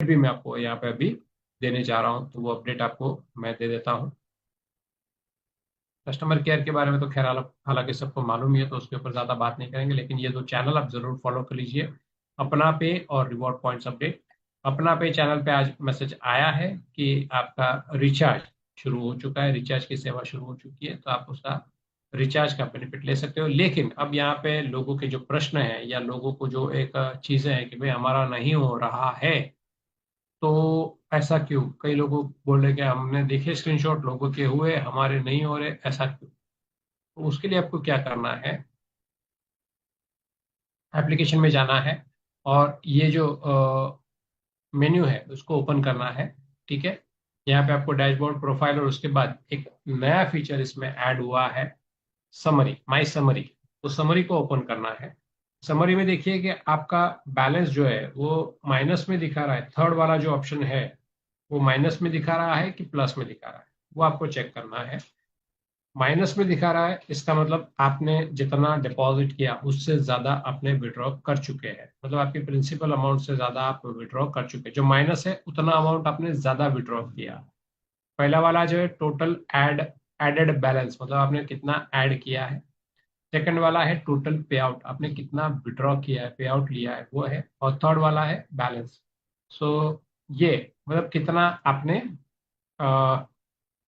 भी मैं आपको यहाँ पे अभी देने जा रहा हूँ, तो वो अपडेट आपको मैं दे देता हूँ। कस्टमर केयर के बारे में तो खैर हालांकि सबको मालूम ही है, तो उसके ऊपर ज़्यादा बात नहीं करेंगे, लेकिन ये दो चैनल आप ज़रूर फॉलो कर लीजिए। अपना पे और रिवॉर्ड पॉइंट्स अपडेट। अपना पे चैनल पे आज मैसेज आया है कि आपका रिचार्ज शुरू हो चुका है, रिचार्ज की सेवा शुरू हो चुकी है, तो आप उसका रिचार्ज का बेनिफिट ले सकते हो। लेकिन अब यहाँ पे लोगों के जो प्रश्न हैं या लोगों को जो एक चीज़ें हैं कि भाई हमारा नहीं हो रहा है, तो ऐसा क्यों? कई लोगों बोल रहे कि हमने देखे स्क्रीनशॉट, लोगों के हुए, हमारे नहीं हो रहे, ऐसा क्यों? तो उसके लिए आपको क्या करना है, एप्लीकेशन में जाना है और ये जो मेन्यू है उसको ओपन करना है। ठीक है, यहाँ पे आपको डैशबोर्ड, प्रोफाइल, और उसके बाद एक नया फीचर इसमें ऐड हुआ है, समरी, माई समरी। तो समरी को ओपन करना है। समरी में देखिए कि आपका बैलेंस जो है वो माइनस में दिखा रहा है। थर्ड वाला जो ऑप्शन है वो माइनस में दिखा रहा है कि प्लस में दिखा रहा है, वो आपको चेक करना है। माइनस में दिखा रहा है, इसका मतलब आपने जितना डिपॉजिट किया उससे ज्यादा आपने विड्रॉ कर चुके हैं, मतलब आपकी प्रिंसिपल अमाउंट से ज्यादा आप विड्रॉ कर चुके हैं। जो माइनस है उतना अमाउंट आपने ज्यादा विड्रॉ किया। पहला वाला जो है टोटल एडेड बैलेंस, मतलब आपने कितना ऐड किया है। सेकंड वाला है टोटल पे आउट, आपने कितना विड्रॉ किया है, पे आउट लिया है, वो है। और थर्ड वाला है बैलेंस। सो ये मतलब कितना आपने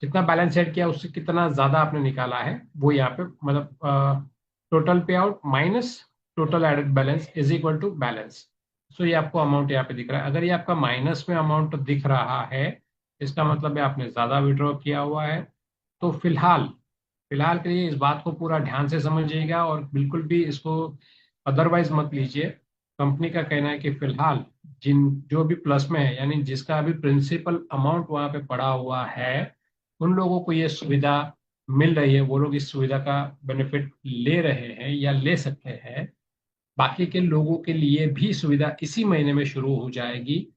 जितना बैलेंस सेट किया उससे कितना ज्यादा आपने निकाला है, वो यहाँ पे मतलब total pay out minus total added balance is equal to balance. So ये आपको अमाउंट यहाँ पे दिख रहा है। अगर ये आपका माइनस में अमाउंट दिख रहा है, इसका मतलब है आपने ज्यादा विड्रॉ किया हुआ है। तो फिलहाल फिलहाल के लिए इस बात को पूरा ध्यान से समझिएगा और बिल्कुल भी इसको अदरवाइज मत लीजिए। कंपनी का कहना है कि फिलहाल जिन जो भी प्लस में है, यानी जिसका अभी प्रिंसिपल अमाउंट वहां पे पड़ा हुआ है, उन लोगों को ये सुविधा मिल रही है, वो लोग इस सुविधा का बेनिफिट ले रहे हैं या ले सकते हैं। बाकी के लोगों के लिए भी सुविधा इसी महीने में शुरू हो जाएगी।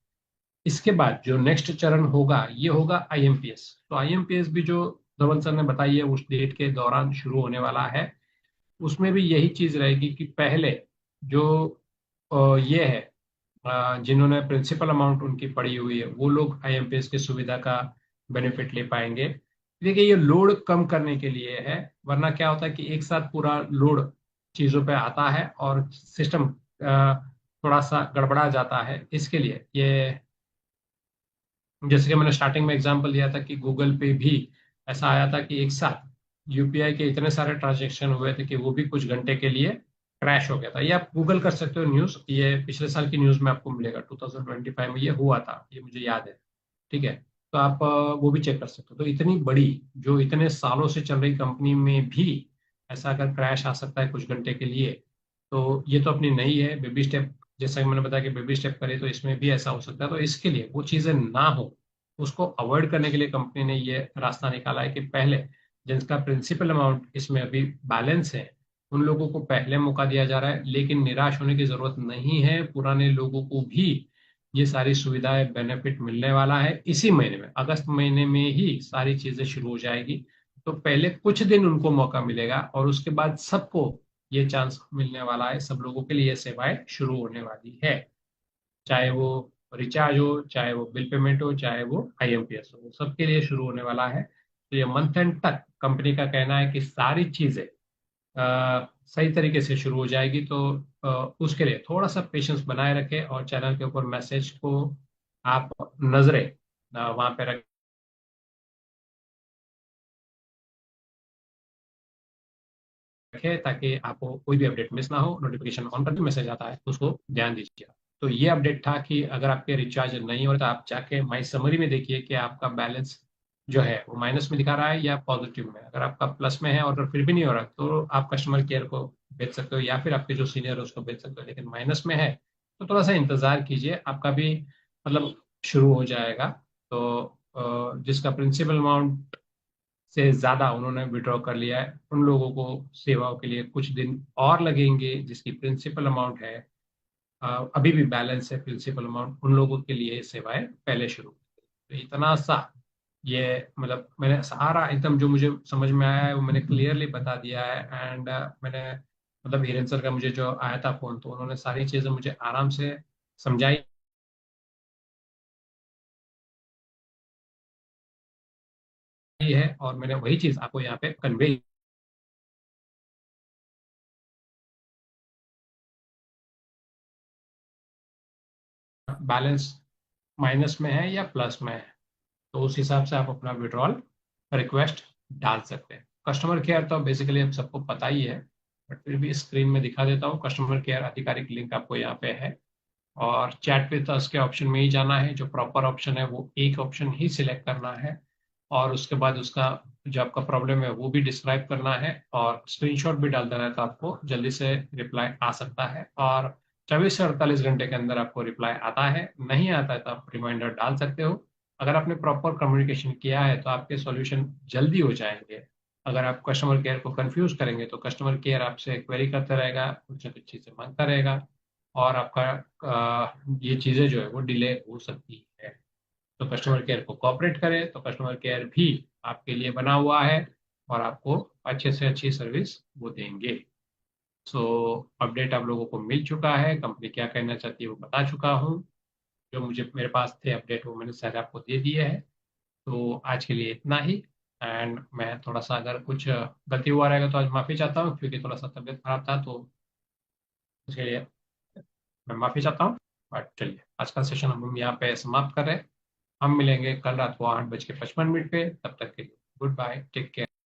इसके बाद जो नेक्स्ट चरण होगा ये होगा आईएमपीएस। तो आईएमपीएस भी जो धवल सर ने बताई है उस डेट के दौरान शुरू होने वाला है। उसमें भी यही चीज रहेगी कि पहले जो ये है जिन्होंने प्रिंसिपल अमाउंट उनकी पड़ी हुई है, वो लोग आईएमपीएस की सुविधा का बेनिफिट ले पाएंगे। देखिए ये लोड कम करने के लिए है, वरना क्या होता है कि एक साथ पूरा लोड चीजों पे आता है और सिस्टम थोड़ा सा गड़बड़ा जाता है। इसके लिए ये, जैसे कि मैंने स्टार्टिंग में एग्जांपल दिया था कि गूगल पे भी ऐसा आया था कि एक साथ यूपीआई के इतने सारे ट्रांजैक्शन हुए थे कि वो भी कुछ घंटे के लिए क्रैश हो गया था। ये आप गूगल कर सकते हो न्यूज़, ये पिछले साल की न्यूज़ में आपको मिलेगा, 2025 में ये हुआ था, ये मुझे याद है। ठीक है, तो आप वो भी चेक कर सकते हो। तो इतनी बड़ी, जो इतने सालों से चल रही कंपनी में भी ऐसा अगर क्रैश आ सकता है कुछ घंटे के लिए, तो ये तो अपनी नई है बेबी स्टेप। जैसा कि मैंने बताया कि बेबी स्टेप करे तो इसमें भी ऐसा हो सकता है। तो इसके लिए वो चीज़ें ना हो, उसको अवॉइड करने के लिए कंपनी ने ये रास्ता निकाला है कि पहले जिनका प्रिंसिपल अमाउंट इसमें अभी बैलेंस है, उन लोगों को पहले मौका दिया जा रहा है। लेकिन निराश होने की जरूरत नहीं है, पुराने लोगों को भी ये सारी सुविधाएं, बेनिफिट मिलने वाला है। इसी महीने में, अगस्त महीने में ही सारी चीजें शुरू हो जाएगी। तो पहले कुछ दिन उनको मौका मिलेगा और उसके बाद सबको ये चांस मिलने वाला है। सब लोगों के लिए ये सेवाएं शुरू होने वाली है, चाहे वो रिचार्ज हो, चाहे वो बिल पेमेंट हो, चाहे वो आईएमपीएस हो, वो सबके लिए शुरू होने वाला है। तो ये मंथ एंड तक कंपनी का कहना है कि सारी चीजें सही तरीके से शुरू हो जाएगी। तो उसके लिए थोड़ा सा पेशेंस बनाए रखें और चैनल के ऊपर मैसेज को आप नजरें वहां पे रखें, ताकि आपको कोई भी अपडेट मिस ना हो। नोटिफिकेशन ऑन कर, मैसेज आता है उसको ध्यान दीजिए। तो ये अपडेट था कि अगर आपके रिचार्ज नहीं हो रहा तो आप जाके माई समरी में देखिए कि आपका बैलेंस जो है वो माइनस में दिखा रहा है या पॉजिटिव में। अगर आपका प्लस में है और अगर फिर भी नहीं हो रहा तो आप कस्टमर केयर को भेज सकते हो या फिर आपके जो सीनियर है उसको भेज सकते हो। लेकिन माइनस में है तो थोड़ा सा इंतजार कीजिए, आपका भी मतलब शुरू हो जाएगा। तो जिसका प्रिंसिपल अमाउंट से ज्यादा उन्होंने विड्रॉ कर लिया है, उन लोगों को सेवाओं के लिए कुछ दिन और लगेंगे। जिसकी प्रिंसिपल अमाउंट है अभी भी बैलेंस है प्रिंसिपल अमाउंट, उन लोगों के लिए ये सेवाएं पहले शुरू हुई। तो इतना सा ये, मतलब मैंने सारा एकदम जो मुझे समझ में आया है वो मैंने क्लियरली बता दिया है। एंड मैंने मतलब हिरेन सर का मुझे जो आया था फोन, तो उन्होंने सारी चीजें मुझे आराम से समझाई। है और मैंने वही चीज़ आपको यहाँ पे कन्वे बैलेंस माइनस में है या प्लस में है, तो उस हिसाब से आप अपना विड्रॉल रिक्वेस्ट डाल सकते हैं। कस्टमर केयर तो बेसिकली अब सबको पता ही है, बट फिर भी स्क्रीन में दिखा देता हूँ। कस्टमर केयर आधिकारिक लिंक आपको यहाँ पे है, और चैट विद अस के ऑप्शन में ही जाना है। जो प्रॉपर ऑप्शन है वो एक ऑप्शन ही सिलेक्ट करना है, और उसके बाद उसका जो आपका प्रॉब्लम है वो भी डिस्क्राइब करना है और स्क्रीनशॉट भी डाल देना है, तो आपको जल्दी से रिप्लाई आ सकता है। और 24 से 48 घंटे के अंदर आपको रिप्लाई आता है। नहीं आता है तो आप रिमाइंडर डाल सकते हो। अगर आपने प्रॉपर कम्युनिकेशन किया है तो आपके सॉल्यूशन जल्दी हो जाएंगे। अगर आप कस्टमर केयर को कंफ्यूज करेंगे तो कस्टमर केयर आपसे क्वेरी करता रहेगा, कुछ ना कुछ चीज़ें मांगता रहेगा, और आपका ये चीज़ें जो है वो डिले हो सकती है। तो कस्टमर केयर को कॉपरेट करें, तो कस्टमर केयर भी आपके लिए बना हुआ है और आपको अच्छे से अच्छी सर्विस वो देंगे। सो अपडेट आप लोगों को मिल चुका है, कंपनी क्या कहना चाहती है वो बता चुका हूँ। जो मुझे मेरे पास थे अपडेट वो मैंने सारे आपको दे दिए हैं। तो आज के लिए इतना ही। एंड मैं थोड़ा सा अगर कुछ गलती हुआ रहेगा तो आज माफ़ी चाहता हूँ, क्योंकि थोड़ा सा तबीयत खराब था, तो उसके लिए मैं माफ़ी चाहता हूँ। बट चलिए, आज का सेशन हम यहाँ पे समाप्त कर रहे हैं। हम मिलेंगे कल रात को 8:55 पे। तब तक के लिए गुड बाय, टेक केयर।